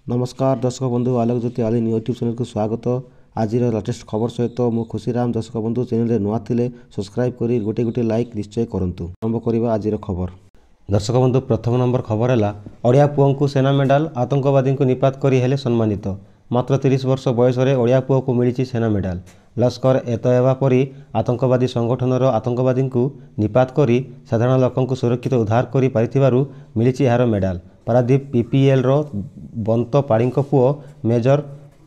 नमस्कार दर्शक बंधु आलोक ज्योति आलिन यूट्यूब चैनल को स्वागत। आज लेटेस्ट खबर सहित मु खुशीराम। दर्शक बंधु चैनल नुआ थिले सब्सक्राइब करी गोटे गोटे लाइक निश्चय करंतु। आरंभ करबा आज खबर। दर्शक बंधु प्रथम नंबर खबर है ओडिया पुओं को सेना मेडाल, आतंकवादी को निपात करी हेले सम्मानित। मात्र 30 वर्ष बयस ओडिया पुओ को मिली सेना मेडाल। लश्कर एतएवा परी आतंकवादी संगठनर आतंकवादी को निपात करी साधारण लोकंकु सुरक्षित उद्धार करी पारिथिबारु मिली यार मेडाल। पारादीप पीपीएल रो बंत पाड़ी पुओ मेजर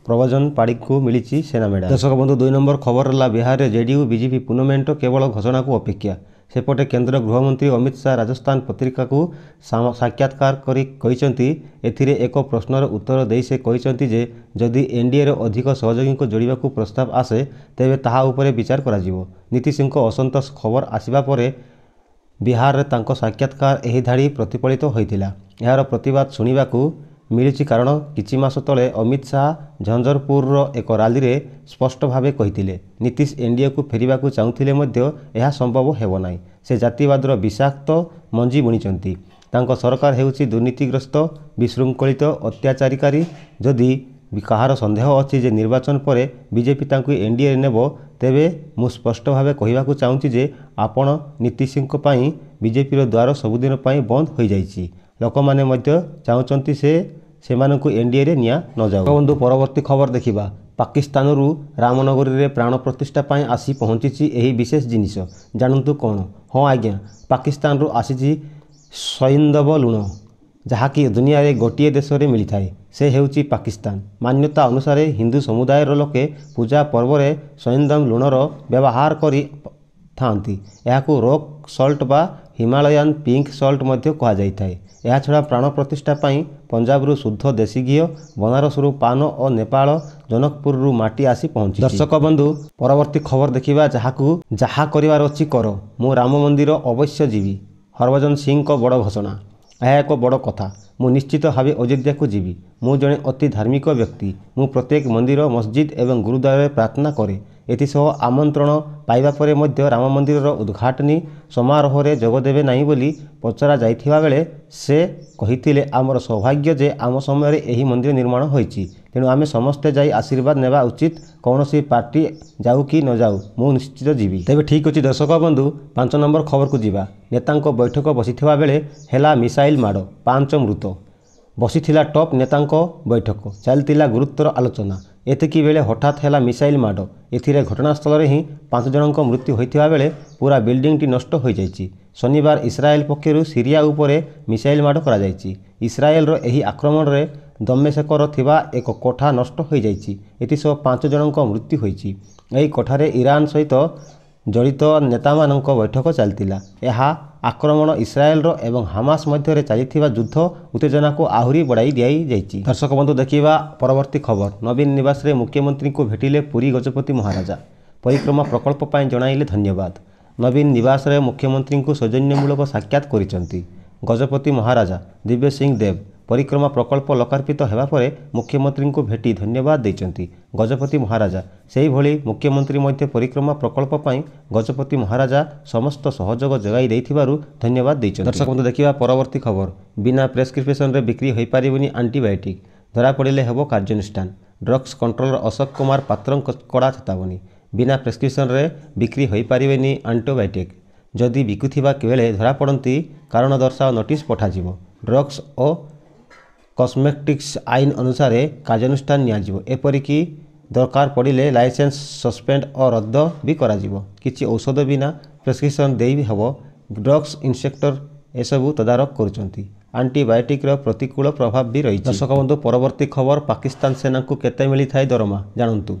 प्रवजन पाड़ी को मिली सेना मेडाल। दर्शक बंधु 2 नंबर खबर है बिहार में जेडीयू बीजेपी पुनमेंट केवल घोषणा को अपेक्षा। सेपटे केंद्र गृहमंत्री अमित शाह राजस्थान पत्रिका को साक्षात्कार करी एथिरे एक प्रश्नर उत्तर दे से कहते जे जदि एनडीए रो अधिक सहयोगी को जोड़िबा को प्रस्ताव आसे तेबे ताहा उपरे विचार करा जिवो। नीतीश असंतोष खबर आसिबा परे बिहार रे तांको साक्षात्कार एही धाड़ी प्रतिफलित होइतिला। यार प्रतिवाद सुनिबा को मिली कारण किछि मास तले अमित शाह झंझरपुर एक रैली रे स्पष्ट भावे कहिथिले नीतीश एनडीए को फेरिबा को चाहुथिले मध्य एहा संभव हेबो नाही। से जातिवादर विषाक्त मंजी बुणिचंती। तांको सरकार हेउछि दुर्नीतिग्रस्त विशृंखलित अत्याचारीकारी। जदि कहार संदेह अछि जे निर्वाचन पर बीजेपी तांको एनडीए नेबो तेबे मु स्पष्ट भावे कहिबाकू चाहूँगी जे आपण नीतीशଙ୍କ ପାଇଁ बीजेपी द्वार सबुदिन ପାଇଁ बंद हो जाइछि। लोकमाने मध्य चाहुचंती सेमानंकु एनडीए रे निया न जाऊ। बंधु परवर्ती खबर देखिबा। पाकिस्तान रु रामनगरी रे प्राण प्रतिष्ठा ପାଇଁ आसी पहुँची एही विशेष जिनिस जानंतु कोन। हाँ आज्ञा, पाकिस्तान रु आसी सैंधव लुण जहाँकि दुनिया रे गोटे देश रे मिली थाए से हेउची पाकिस्तान। मान्यता अनुसार हिंदू समुदाय लोके पूजा पर्व रे सैंधव लुणर व्यवहार करी थांती। याकू रॉक सल्ट बा हिमालयन पिंक सल्ट मध्य कहा जाई थाए। यह छड़ा प्राण प्रतिष्ठा पाई पंजाब रु शुद्ध देसी घी, बनारस रु पान और नेपाल जनकपुर रु माटी आसी पहुंची। दर्शक बंधु परवर्ती खबर देखिबा जहा करिवार अछि कर। मु राम मंदिर अवश्य जीवी। हरभजन सिंह को बड़ घोषणा। यह एक बड़ कथा। मु निश्चित भावे अयोध्या को जीवी। मु जने अति धार्मिक व्यक्ति। मु प्रत्येक मंदिर मस्जिद एवं गुरुद्वार प्रार्थना करे। एथिसह आमंत्रण पाइबा परे मध्य राम मंदिर उद्घाटनी समारोह रे जोग देबे नाही बोली पचरा जाइथिबा बेले से कहिथिले आमर सौभाग्य जे आम समय एही मंदिर निर्माण होईछि। तेणु आमे समस्ते जाई आशीर्वाद नेबा उचित। कौनसी पार्टी जाऊ कि न जाऊ मु निश्चित जीवी। तेबे ठीक अछि दर्शक बंधु 5 नंबर खबर को जीवा। नेतांको बैठक बसिथिबा बेले हेला मिसाइल माडो, 5 मृत। बसिथिला टॉप नेतांको बैठक, चलतिला गुरुत्वर आलोचना। एतिकी बेले हठात हेला मिसाइल माडो। एथिरे घटनास्थल रे ही 5 जनक मृत्यु होइथिबा बेले पूरा बिल्डिंग टी नष्ट होई जाइछि। शनिवार इस्राएल पक्षरु सीरिया उपरे मिसाइल माडो करा जाइछि। इस्राएल रो एही आक्रमण रे दमेशकर थिबा एक कोठा नष्ट होई जाइछि। एतिसह 5 जनक मृत्यु होइछि। एही कोठारे ईरान सहित जड़ित नेता मानक बैठक चलतिला। यह आक्रमण इस्राएल रो एवं हामास मध्य रे चलिथिबा युद्ध उत्तेजना को आहुरी बढ़ाई दियाई जाइछि। दर्शक बंधु देखिबा परवर्ती खबर। नवीन निवास रे मुख्यमंत्री को भेटिले पुरी गजपति महाराजा। परिक्रमा प्रकल्प पाई जणाइले धन्यवाद। नवीन निवास रे मुख्यमंत्री को सौजन्यमूलक साक्षात करिसंती गजपति महाराजा दिव्य सिंह देव। परिक्रमा प्रकल्प लोकार्पित हेबा परे मुख्यमंत्री को भेटी धन्यवाद देइचंती गजपति महाराजा। सेही भली मुख्यमंत्री मध्य परिक्रमा प्रकल्प पाई गजपति महाराजा समस्त सहयोग जगाई देइथिबारु धन्यवाद देइचंती। दर्शक बंधु देखिबा परवर्ती खबर। बिना प्रेस्क्रिप्शन रे बिक्री होई पारिबनी एंटीबायोटिक। धरा पड़िले हेबो कार्यानुष्ठान। ड्रग्स कंट्रोलर अशोक कुमार पात्रं कड़ा चेतावनी। बिना प्रेस्क्रिप्शन रे बिक्री होई पारिबनी एंटीबायोटिक। जदि बिकुथिबा बेले धरा पड़ती कारण दर्शाओ नोटिस पठाजिवो। ड्रग्स और कॉस्मेटिक्स आईन अनुसार कार्यानुष्ठान नियाजिवो। एपरिकी दरकार पड़िले लाइसेंस सस्पेंड और रद्द भी कराजिवो। किछि औषध बिना प्रेस्क्रिप्शन देई भी हबो। ड्रग्स इंस्पेक्टर एसबू तदारक करुचंती। एंटीबायोटिक रो प्रतिकूल प्रभाव भी रही। दर्शक बंधु परवर्ती खबर। पाकिस्तान सेना को केते मिली थाए दरमा जानंतु।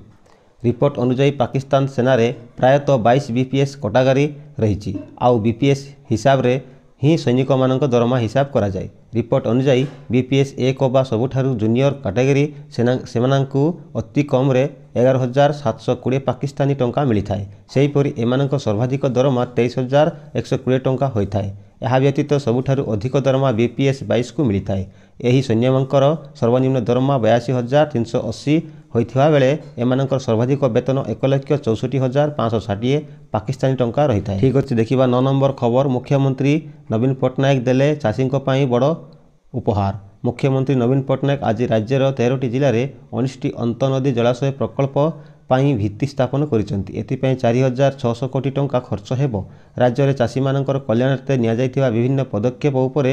रिपोर्ट अनुसार पाकिस्तान सेना रे प्रायतः 22 बीपीएस कटागारी रही। आउ बीपीएस हिसाब रे ही सैनिक मानक दरमा हिसाब करा जाए। रिपोर्ट अनुसार बीपीएस 1 बा सबुठारु जूनियर कैटेगरी सेमानंकु अति कम रे 11,720 पाकिस्तानी टंका मिली थाए। सेहीपरि एमानक सर्वाधिक दरमा 23,120 टंका होई थाए। यह व्यतीत सबुठारु अधिक दरमा बीपीएस 22 को मिली थाए। एही सैन्यमानकर सर्वनिम्न दरमा 82,380 होइथिबा बेले एमानकर सर्वाधिक वेतन 1,64,560 पाकिस्तानी टंका रही थाए। ठीक अछि देखिबा 9 नंबर खबर। मुख्यमंत्री नवीन पट्टनायक देले चाषी बड़ उपहार। मुख्यमंत्री नवीन पट्टनायक आज राज्यर 13टी जिले में 19टी अंतनदी जलाशय प्रकल्प ପାଇଁ ଭିତ୍ତି ସ୍ଥାପନ କରିଛନ୍ତି। ଏଥିପାଇଁ 4,600 କୋଟି ଟଙ୍କା ଖର୍ଚ୍ଚ ହେବ। ରାଜ୍ୟରେ ଚାଷୀମାନଙ୍କର କଲ୍ୟାଣାର୍ଥେ ନିଆଯାଇଥିବା ବିଭିନ୍ନ ପଦକ୍ଷେପ ଉପରେ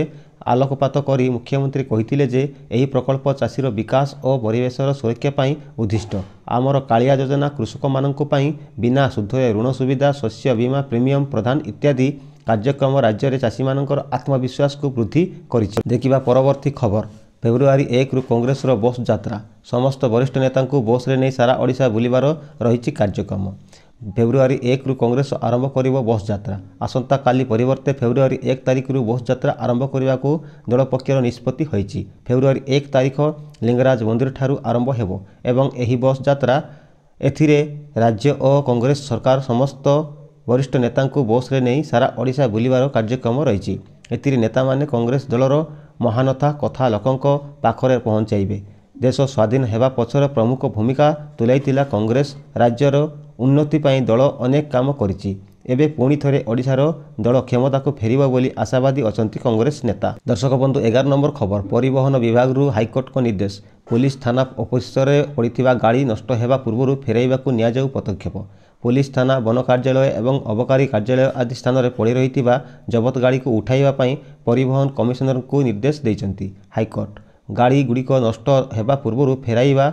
ଆଲୋକପାତ କରି ମୁଖ୍ୟମନ୍ତ୍ରୀ କହିଥିଲେ ଯେ ଏହି ପ୍ରକଳ୍ପ ଚାଷୀର ବିକାଶ ଓ ପରିବେଶର ସୁରକ୍ଷା ପାଇଁ ଉଦ୍ଦିଷ୍ଟ। ଆମର କାଳିଆ ଯୋଜନା କୃଷକମାନଙ୍କ ପାଇଁ ବିନା ସୁଧରେ ଋଣ ସୁବିଧା, ଶସ୍ୟ ବୀମା ପ୍ରିମିୟମ ପ୍ରଦାନ ଇତ୍ୟାଦି କାର୍ଯ୍ୟକ୍ରମ ରାଜ୍ୟରେ ଚାଷୀମାନଙ୍କର ଆତ୍ମବିଶ୍ୱାସକୁ ବୃଦ୍ଧି କରିଛି। ଦେଖିବା ପରବର୍ତ୍ତୀ ଖବର। ଫେବୃଆରୀ 1ରୁ କଂଗ୍ରେସର ବସ୍ ଯାତ୍ରା। ସମସ୍ତ ବରିଷ୍ଠ ନେତାଙ୍କୁ ବସ୍ରେ ନେଇ ସାରା ଓଡ଼ିଶା ବୁଲିବାର ରହିଛି କାର୍ଯ୍ୟକ୍ରମ। ଫେବୃଆରୀ 1ରୁ କଂଗ୍ରେସ ଆରମ୍ଭ କରିବ ବସ୍ ଯାତ୍ରା। ଆସନ୍ତାକାଲି ପରିବର୍ତ୍ତେ ଫେବୃଆରୀ 1 ତାରିଖରୁ ବସ୍ ଯାତ୍ରା ଆରମ୍ଭ କରିବାକୁ ଦଳ ପକ୍ଷରୁ ନିଷ୍ପତ୍ତି ହୋଇଛି। ଫେବୃଆରୀ 1 ତାରିଖ ଲିଙ୍ଗରାଜ ମନ୍ଦିରଠାରୁ ଆରମ୍ଭ ହେବ ଏବଂ ଏହି ବସ୍ ଯାତ୍ରା ଏଥିରେ ରାଜ୍ୟ ଓ କଂଗ୍ରେସ ସରକାର ସମସ୍ତ ବରିଷ୍ଠ ନେତାଙ୍କୁ ବସ୍ରେ ନେଇ ସାରା ଓଡ଼ିଶା ବୁଲିବାର କାର୍ଯ୍ୟକ୍ରମ ରହିଛି। ଏଥିରେ ନେତାମାନେ କଂଗ୍ରେସ ଦଳର ମହାନତା କଥା ଲୋକଙ୍କ ପାଖରେ ପହଞ୍ଚାଇବେ। ଦେଶ ସ୍ୱାଧୀନ ହେବା ପଛରେ ପ୍ରମୁଖ ଭୂମିକା ତୁଲାଇଥିଲା କଂଗ୍ରେସ। ରାଜ୍ୟର ଉନ୍ନତି ପାଇଁ ଦଳ ଅନେକ କାମ କରିଛି। ଏବେ ପୁଣି ଥରେ ଓଡ଼ିଶାର ଦଳ କ୍ଷମତାକୁ ଫେରିବ ବୋଲି ଆଶାବାଦୀ ଅଛନ୍ତି କଂଗ୍ରେସ ନେତା। ଦର୍ଶକ ବନ୍ଧୁ 11 ନମ୍ବର ଖବର। ପରିବହନ ବିଭାଗରୁ ହାଇକୋର୍ଟଙ୍କ ନିର୍ଦ୍ଦେଶ। ପୁଲିସ ଥାନା ଅଫିସରେ ପଡ଼ିଥିବା ଗାଡ଼ି ନଷ୍ଟ ହେବା ପୂର୍ବରୁ ଫେରାଇବାକୁ ନିଆଯାଉ ପଦକ୍ଷେପ। ପୁଲିସ ଥାନା, ବନ କାର୍ଯ୍ୟାଳୟ ଏବଂ ଅବକାରୀ କାର୍ଯ୍ୟାଳୟ ଆଦି ସ୍ଥାନରେ ପଡ଼ି ରହିଥିବା ଜବତ ଗାଡ଼ିକୁ ଉଠାଇବା ପାଇଁ ପରିବହନ କମିଶନରଙ୍କୁ ନିର୍ଦ୍ଦେଶ ଦେଇଛନ୍ତି ହାଇକୋର୍ଟ। ଗାଡ଼ିଗୁଡ଼ିକ ନଷ୍ଟ ହେବା ପୂର୍ବରୁ ଫେରାଇବା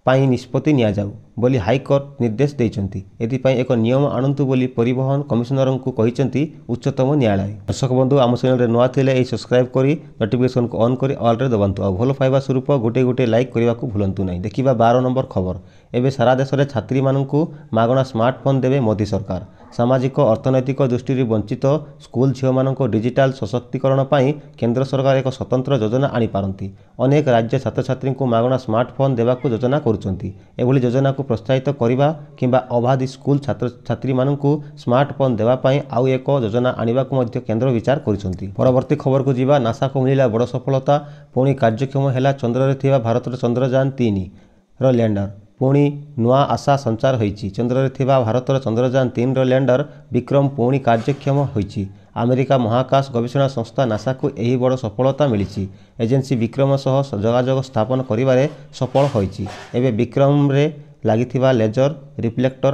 ପାଇଁ ନିଷ୍ପତ୍ତି ନିଆଯାଉ ବୋଲି ହାଇକୋର୍ଟ ନିର୍ଦ୍ଦେଶ ଦେଇଛନ୍ତି। ଏଥିପାଇଁ ଏକ ନିୟମ ଆଣନ୍ତୁ ବୋଲି ପରିବହନ କମିଶନରଙ୍କୁ କହିଛନ୍ତି ଉଚ୍ଚତମ ନ୍ୟାୟାଳୟ। ଦର୍ଶକ ବନ୍ଧୁ ଆମ ଚ୍ୟାନେଲରେ ନୂଆ ଥିଲେ ଏହି ସବସ୍କ୍ରାଇବ୍ କରି ନୋଟିଫିକେସନକୁ ଅନ୍ କରି ଅଲ୍ରେ ଦବାନ୍ତୁ ଆଉ ଭଲ ପାଇବା ସ୍ୱରୂପ ଗୋଟିଏ ଲାଇକ୍ କରିବାକୁ ଭୁଲନ୍ତୁ ନାହିଁ। ଦେଖିବା 12 ନମ୍ବର ଖବର। ଏବେ ସାରା ଦେଶରେ ଛାତ୍ରୀମାନଙ୍କୁ ମାଗଣା ସ୍ମାର୍ଟଫୋନ୍ ଦେବେ ମୋଦି ସରକାର। ସାମାଜିକ ଅର୍ଥନୈତିକ ଦୃଷ୍ଟିରୁ ବଞ୍ଚିତ ସ୍କୁଲ ଝିଅମାନଙ୍କ ଡିଜିଟାଲ ସଶକ୍ତିକରଣ ପାଇଁ କେନ୍ଦ୍ର ସରକାର ଏକ ସ୍ୱତନ୍ତ୍ର ଯୋଜନା ଆଣିପାରନ୍ତି। ଅନେକ ରାଜ୍ୟ ଛାତ୍ରଛାତ୍ରୀଙ୍କୁ ମାଗଣା ସ୍ମାର୍ଟଫୋନ୍ ଦେବାକୁ ଯୋଜନା କରୁଛନ୍ତି। ଏଭଳି ଯୋଜନାକୁ ପ୍ରୋତ୍ସାହିତ କରିବା କିମ୍ବା ଅବାଧୀ ସ୍କୁଲ ଛାତ୍ରଛାତ୍ରୀମାନଙ୍କୁ ସ୍ମାର୍ଟଫୋନ୍ ଦେବା ପାଇଁ ଆଉ ଏକ ଯୋଜନା ଆଣିବାକୁ ମଧ୍ୟ କେନ୍ଦ୍ର ବିଚାର କରୁଛନ୍ତି। ପରବର୍ତ୍ତୀ ଖବରକୁ ଯିବା। ନାସାକୁ ମିଳିଲା ବଡ଼ ସଫଳତା। ପୁଣି କାର୍ଯ୍ୟକ୍ଷମ ହେଲା ଚନ୍ଦ୍ରରେ ଥିବା ଭାରତର ଚନ୍ଦ୍ରଯାନ 3ର ଲ୍ୟାଣ୍ଡର। ପୁଣି ନୂଆ ଆଶା ସଞ୍ଚାର ହୋଇଛି। ଚନ୍ଦ୍ରରେ ଥିବା ଭାରତର ଚନ୍ଦ୍ରଯାନ 3ର ଲ୍ୟାଣ୍ଡର ବିକ୍ରମ ପୁଣି କାର୍ଯ୍ୟକ୍ଷମ ହୋଇଛି। ଆମେରିକା ମହାକାଶ ଗବେଷଣା ସଂସ୍ଥା ନାସାକୁ ଏହି ବଡ଼ ସଫଳତା ମିଳିଛି। ଏଜେନ୍ସି ବିକ୍ରମ ସହ ଯୋଗାଯୋଗ ସ୍ଥାପନ କରିବାରେ ସଫଳ ହୋଇଛି। ଏବେ ବିକ୍ରମରେ ଲାଗିଥିବା ଲେଜର ରିଫ୍ଲେକ୍ଟର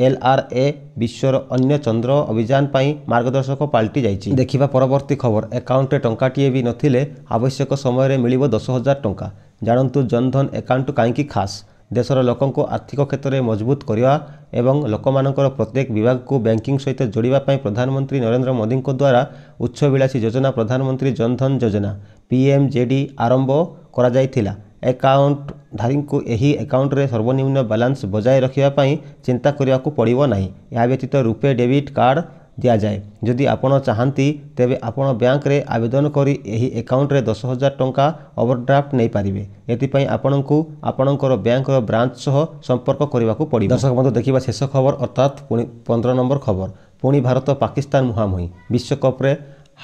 LRA ବିଶ୍ୱର ଅନ୍ୟ ଚନ୍ଦ୍ର ଅଭିଯାନ ପାଇଁ ମାର୍ଗଦର୍ଶକ ପାଲଟି ଯାଇଛି। ଦେଖିବା ପରବର୍ତ୍ତୀ ଖବର। ଆକାଉଣ୍ଟରେ ଟଙ୍କାଟିଏ ବି ନଥିଲେ ଆବଶ୍ୟକ ସମୟରେ ମିଳିବ 10,000 ଟଙ୍କା। ଜାଣନ୍ତୁ ଜନଧନ ଆକାଉଣ୍ଟ କାହିଁକି ଖାସ୍। ଦେଶର ଲୋକଙ୍କୁ ଆର୍ଥିକ କ୍ଷେତ୍ରରେ ମଜବୁତ କରିବା ଏବଂ ଲୋକମାନଙ୍କର ପ୍ରତ୍ୟେକ ବିଭାଗକୁ ବ୍ୟାଙ୍କିଂ ସହିତ ଯୋଡ଼ିବା ପାଇଁ ପ୍ରଧାନମନ୍ତ୍ରୀ ନରେନ୍ଦ୍ର ମୋଦିଙ୍କ ଦ୍ୱାରା ଉଚ୍ଚବିଳାସୀ ଯୋଜନା ପ୍ରଧାନମନ୍ତ୍ରୀ ଜନଧନ ଯୋଜନା PMJD ଆରମ୍ଭ କରାଯାଇଥିଲା। ଆକାଉଣ୍ଟଧାରୀଙ୍କୁ ଏହି ଆକାଉଣ୍ଟରେ ସର୍ବନିମ୍ନ ବାଲାନ୍ସ ବଜାୟ ରଖିବା ପାଇଁ ଚିନ୍ତା କରିବାକୁ ପଡ଼ିବ ନାହିଁ। ଏହା ବ୍ୟତୀତ ରୂପେ ଡେବିଟ୍ କାର୍ଡ଼ ଦିଆଯାଏ। ଯଦି ଆପଣ ଚାହାନ୍ତି ତେବେ ଆପଣ ବ୍ୟାଙ୍କରେ ଆବେଦନ କରି ଏହି ଆକାଉଣ୍ଟରେ 10,000 ଟଙ୍କା ଓଭରଡ୍ରାଫ୍ଟ ନେଇପାରିବେ। ଏଥିପାଇଁ ଆପଣଙ୍କୁ ଆପଣଙ୍କର ବ୍ୟାଙ୍କର ବ୍ରାଞ୍ଚ ସହ ସମ୍ପର୍କ କରିବାକୁ ପଡ଼ିବ। ଦର୍ଶକ ବନ୍ଧୁ ଦେଖିବା ଶେଷ ଖବର ଅର୍ଥାତ୍ ପୁଣି 15 ନମ୍ବର ଖବର। ପୁଣି ଭାରତ ପାକିସ୍ତାନ ମୁହାଁମୁହିଁ। ବିଶ୍ୱକପ୍ରେ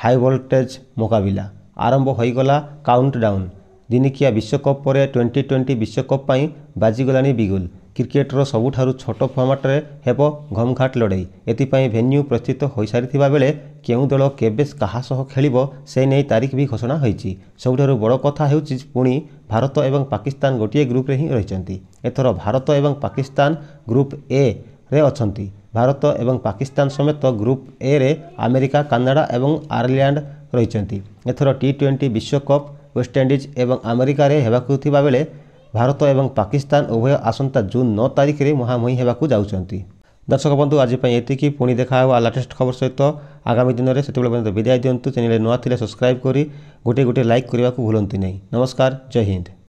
ହାଇଭୋଲ୍ଟେଜ୍ ମୁକାବିଲା। ଆରମ୍ଭ ହୋଇଗଲା କାଉଣ୍ଟଡାଉନ୍। ଦିନିକିଆ ବିଶ୍ୱକପ୍ ପରେ T20 ବିଶ୍ୱକପ୍ ପାଇଁ ବାଜିଗଲାଣି ବିଗୁଲ। କ୍ରିକେଟର ସବୁଠାରୁ ଛୋଟ ଫର୍ମାଟରେ ହେବ ଘମଘାଟ ଲଢ଼େଇ। ଏଥିପାଇଁ ଭେନ୍ୟୁ ପ୍ରସ୍ତୁତ ହୋଇସାରିଥିବା ବେଳେ କେଉଁ ଦଳ କେବେ କାହା ସହ ଖେଳିବ ସେ ନେଇ ତାରିଖ ବି ଘୋଷଣା ହୋଇଛି। ସବୁଠାରୁ ବଡ଼ କଥା ହେଉଛି ପୁଣି ଭାରତ ଏବଂ ପାକିସ୍ତାନ ଗୋଟିଏ ଗ୍ରୁପରେ ହିଁ ରହିଛନ୍ତି। ଏଥର ଭାରତ ଏବଂ ପାକିସ୍ତାନ ଗ୍ରୁପ Aରେ ଅଛନ୍ତି। ଭାରତ ଏବଂ ପାକିସ୍ତାନ ସମେତ ଗ୍ରୁପ Aରେ ଆମେରିକା, କାନାଡ଼ା ଏବଂ ଆୟାରଲ୍ୟାଣ୍ଡ ରହିଛନ୍ତି। ଏଥର T20 ବିଶ୍ୱକପ୍ ୱେଷ୍ଟଇଣ୍ଡିଜ ଏବଂ ଆମେରିକାରେ ହେବାକୁ ଥିବା ବେଳେ ଭାରତ ଏବଂ ପାକିସ୍ତାନ ଉଭୟ ଆସନ୍ତା ଜୁନ୍ 9 ତାରିଖରେ ମୁହାଁମୁହିଁ ହେବାକୁ ଯାଉଛନ୍ତି। ଦର୍ଶକ ବନ୍ଧୁ ଆଜି ପାଇଁ ଏତିକି। ପୁଣି ଦେଖା ହେବ ଲାଟେଷ୍ଟ ଖବର ସହିତ ଆଗାମୀ ଦିନରେ। ସେତେବେଳେ ପର୍ଯ୍ୟନ୍ତ ବିଦାୟ ଦିଅନ୍ତୁ। ଚ୍ୟାନେଲରେ ନୂଆ ଥିଲେ ସବସ୍କ୍ରାଇବ୍ କରି ଗୋଟିଏ ଲାଇକ୍ କରିବାକୁ ଭୁଲନ୍ତୁ ନାହିଁ। ନମସ୍କାର, ଜୟ ହିନ୍ଦ।